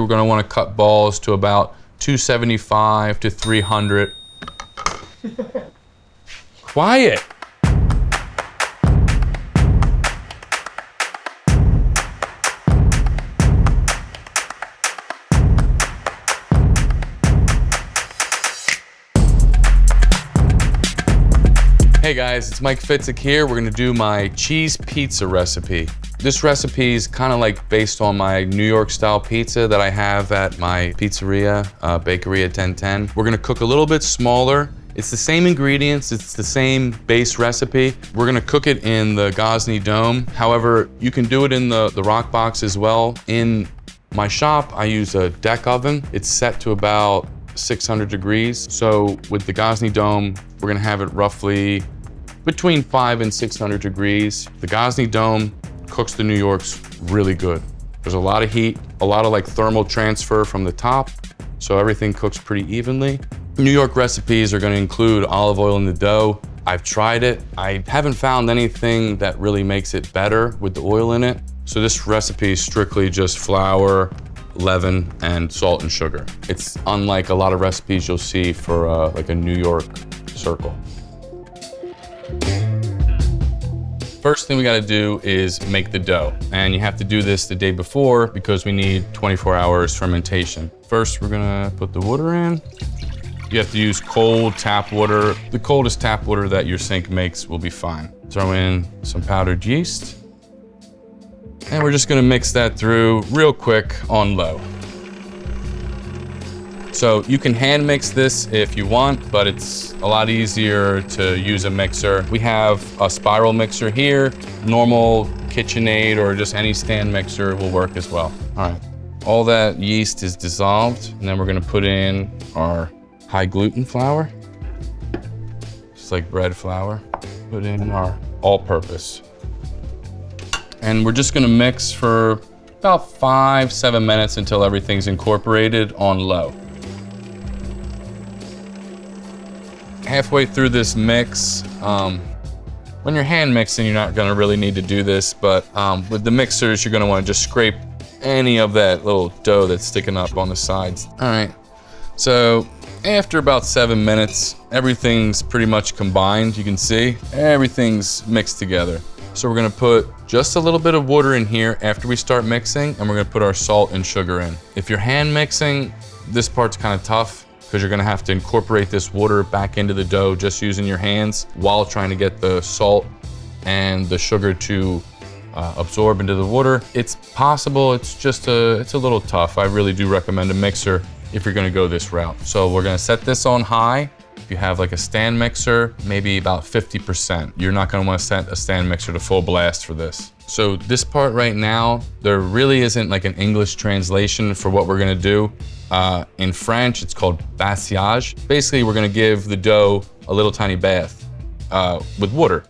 we're gonna wanna cut balls to about 275 to 300. Quiet. Hey guys, it's Mike Fitzick here. We're gonna do my cheese pizza recipe. This recipe is kind of like based on my New York style pizza that I have at my pizzeria, Bakery at 1010. We're gonna cook a little bit smaller. It's the same ingredients, it's the same base recipe. We're gonna cook it in the Gozney dome. However, you can do it in the rock box as well. In my shop, I use a deck oven. It's set to about 600 degrees. So with the Gozney dome, we're gonna have it roughly between 500 and 600 degrees. The Gozney dome cooks the New Yorks really good. There's a lot of heat, a lot of like thermal transfer from the top, so everything cooks pretty evenly. New York recipes are gonna include olive oil in the dough. I've tried it. I haven't found anything that really makes it better with the oil in it. So this recipe is strictly just flour, leaven, and salt and sugar. It's unlike a lot of recipes you'll see for like a New York circle. First thing we gotta do is make the dough. And you have to do this the day before because we need 24 hours fermentation. First, we're gonna put the water in. You have to use cold tap water. The coldest tap water that your sink makes will be fine. Throw in some powdered yeast. And we're just gonna mix that through real quick on low. So you can hand mix this if you want, but it's a lot easier to use a mixer. We have a spiral mixer here. Normal KitchenAid or just any stand mixer will work as well. All right, all that yeast is dissolved, and then we're gonna put in our high-gluten flour. Just like bread flour. Put in our all-purpose. And we're just gonna mix for about 5-7 minutes until everything's incorporated on low. Halfway through this mix, when you're hand mixing, you're not gonna really need to do this, but with the mixers, you're gonna wanna just scrape any of that little dough that's sticking up on the sides. All right, so after about 7 minutes, everything's pretty much combined. You can see everything's mixed together. So we're gonna put just a little bit of water in here after we start mixing, and we're gonna put our salt and sugar in. If you're hand mixing, this part's kind of tough because you're gonna have to incorporate this water back into the dough just using your hands while trying to get the salt and the sugar to absorb into the water. It's possible, it's a little tough. I really do recommend a mixer if you're gonna go this route. So we're gonna set this on high. If you have like a stand mixer, maybe about 50%. You're not gonna wanna set a stand mixer to full blast for this. So this part right now, there really isn't like an English translation for what we're gonna do. In French, it's called bassiage. Basically, we're gonna give the dough a little tiny bath with water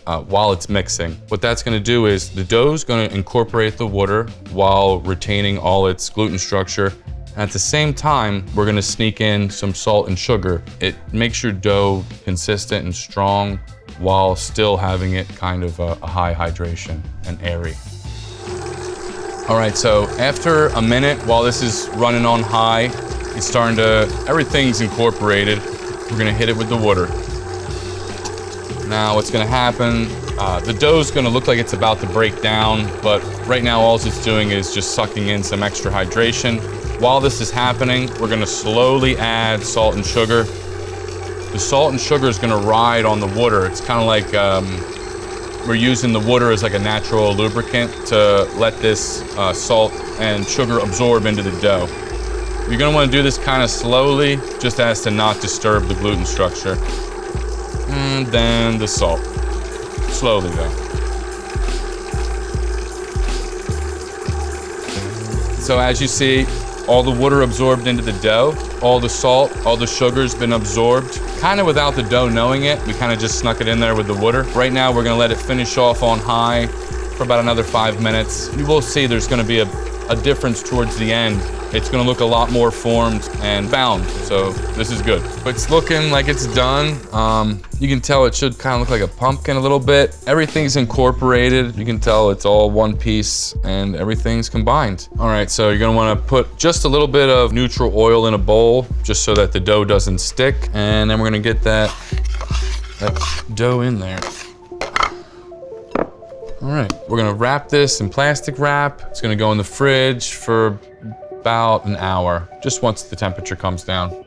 while it's mixing. What that's gonna do is the dough's gonna incorporate the water while retaining all its gluten structure. At the same time, we're gonna sneak in some salt and sugar. It makes your dough consistent and strong while still having it kind of a high hydration and airy. All right, so after a minute, while this is running on high, it's starting to, everything's incorporated. We're gonna hit it with the water. Now what's gonna happen, the dough's gonna look like it's about to break down, but right now all it's doing is just sucking in some extra hydration. While this is happening, we're gonna slowly add salt and sugar. The salt and sugar is gonna ride on the water. It's kind of like we're using the water as like a natural lubricant to let this salt and sugar absorb into the dough. You're gonna wanna do this kind of slowly, just as to not disturb the gluten structure. And then the salt. Slowly though. So as you see, all the water absorbed into the dough, all the salt, all the sugar's been absorbed. Kind of without the dough knowing it, we kind of just snuck it in there with the water. Right now, we're gonna let it finish off on high for about another 5 minutes. You will see there's gonna be a a difference towards the end. It's gonna look a lot more formed and bound, so this is good. It's looking like it's done. You can tell it should kind of look like a pumpkin a little bit. Everything's incorporated. You can tell it's all one piece and everything's combined. All right, so you're gonna wanna put just a little bit of neutral oil in a bowl, just so that the dough doesn't stick. And then we're gonna get that dough in there. All right, we're gonna wrap this in plastic wrap. It's gonna go in the fridge for about an hour, just once the temperature comes down.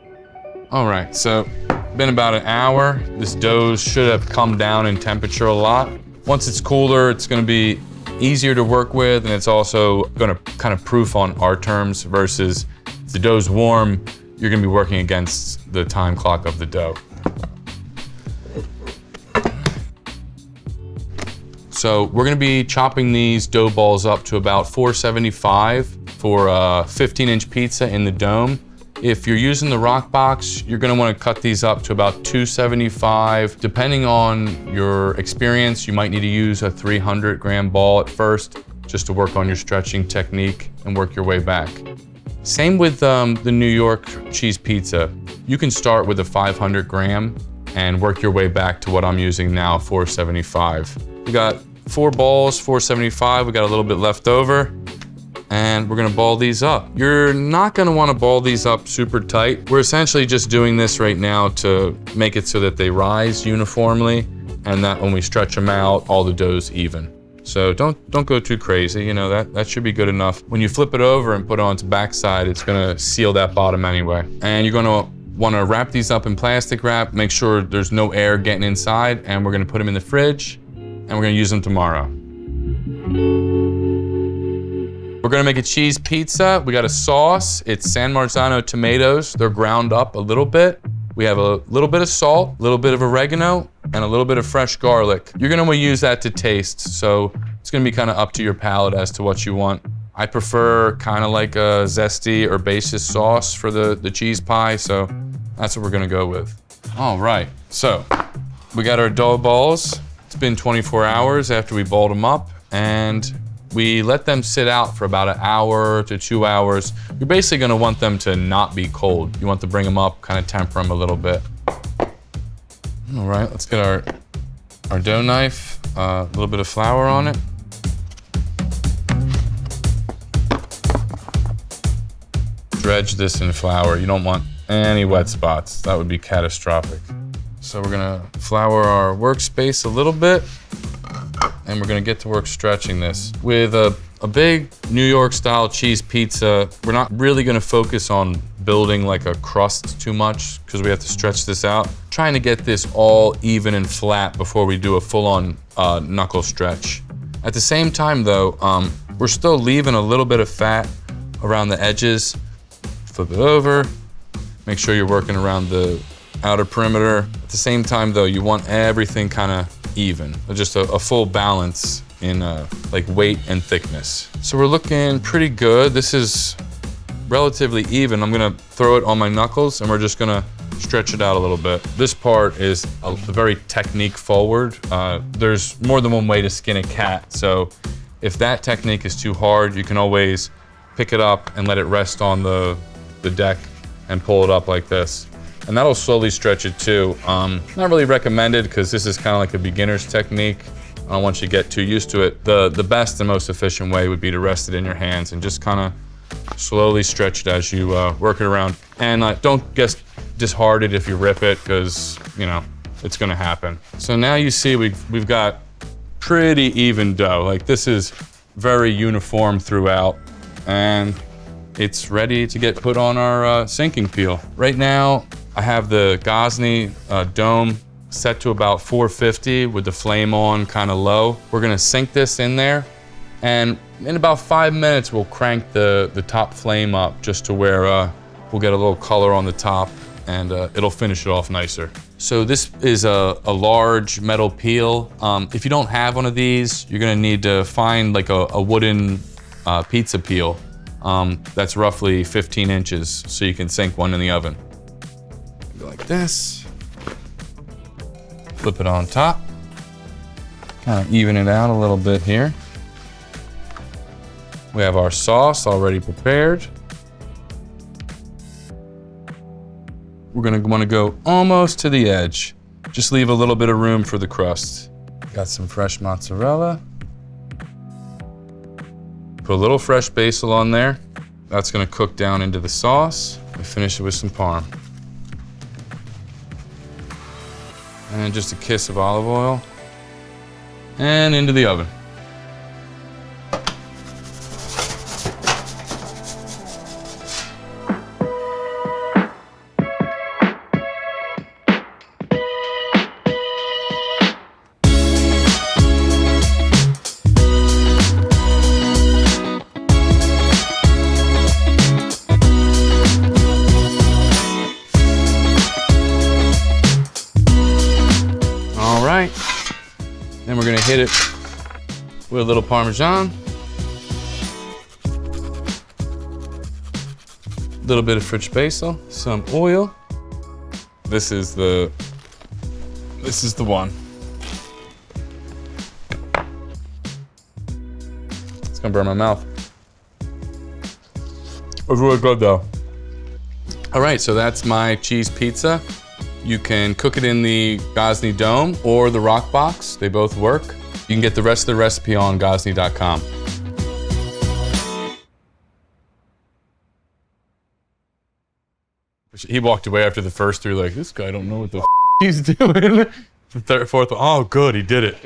All right, so been about an hour. This dough should have come down in temperature a lot. Once it's cooler, it's gonna be easier to work with, and it's also gonna kind of proof on our terms versus if the dough's warm, you're gonna be working against the time clock of the dough. So we're gonna be chopping these dough balls up to about 475 for a 15-inch pizza in the dome. If you're using the rock box, you're gonna wanna cut these up to about 275. Depending on your experience, you might need to use a 300-gram ball at first, just to work on your stretching technique and work your way back. Same with the New York cheese pizza. You can start with a 500-gram and work your way back to what I'm using now, 475. We got 4 balls, 475. We got a little bit left over, and we're gonna ball these up. You're not gonna wanna ball these up super tight. We're essentially just doing this right now to make it so that they rise uniformly, and that when we stretch them out, all the dough's even. So don't go too crazy, you know, that should be good enough. When you flip it over and put it on its backside, it's gonna seal that bottom anyway. And you're gonna wanna wrap these up in plastic wrap, make sure there's no air getting inside, and we're gonna put them in the fridge, and we're gonna use them tomorrow. We're gonna make a cheese pizza. We got a sauce. It's San Marzano tomatoes. They're ground up a little bit. We have a little bit of salt, a little bit of oregano, and a little bit of fresh garlic. You're gonna wanna use that to taste, so it's gonna be kind of up to your palate as to what you want. I prefer kind of like a zesty herbaceous sauce for the cheese pie, so that's what we're gonna go with. All right, so we got our dough balls. It's been 24 hours after we balled them up, and we let them sit out for about an hour to 2 hours. You're basically gonna want them to not be cold. You want to bring them up, kind of temper them a little bit. All right, let's get our dough knife, a little bit of flour on it. Dredge this in flour. You don't want any wet spots. That would be catastrophic. So we're gonna flour our workspace a little bit, and we're gonna get to work stretching this. With a big New York style cheese pizza, we're not really gonna focus on building like a crust too much because we have to stretch this out. Trying to get this all even and flat before we do a full-on knuckle stretch. At the same time though, we're still leaving a little bit of fat around the edges. Flip it over, make sure you're working around the outer perimeter. At the same time though, you want everything kind of even, just a full balance in like weight and thickness. So we're looking pretty good. This is relatively even. I'm gonna throw it on my knuckles and we're just gonna stretch it out a little bit. This part is a very technique forward. There's more than one way to skin a cat. So if that technique is too hard, you can always pick it up and let it rest on the deck and pull it up like this. And that'll slowly stretch it too. Not really recommended because this is kind of like a beginner's technique. I don't want you to get too used to it. The best and most efficient way would be to rest it in your hands and just kind of slowly stretch it as you work it around. And don't get disheartened if you rip it because, you know, it's gonna happen. So now you see we've got pretty even dough. Like this is very uniform throughout, and it's ready to get put on our sinking peel. Right now, I have the Gozney dome set to about 450 with the flame on kind of low. We're gonna sink this in there, and in about 5 minutes, we'll crank the top flame up just to where we'll get a little color on the top, and it'll finish it off nicer. So this is a large metal peel. If you don't have one of these, you're gonna need to find like a wooden pizza peel. That's roughly 15 inches, so you can sink one in the oven. Go like this. Flip it on top. Kind of even it out a little bit here. We have our sauce already prepared. We're gonna wanna go almost to the edge. Just leave a little bit of room for the crust. Got some fresh mozzarella. Put a little fresh basil on there. That's gonna cook down into the sauce. We finish it with some parm. And just a kiss of olive oil. And into the oven. All right, then we're gonna hit it with a little Parmesan, a little bit of fresh basil, some oil. This is the one. It's gonna burn my mouth. It's really good though. All right, so that's my cheese pizza. You can cook it in the Gozney Dome or the Rock Box. They both work. You can get the rest of the recipe on gozney.com. He walked away after the first three like, this guy don't know what the he's doing. The third, fourth, oh good, he did it.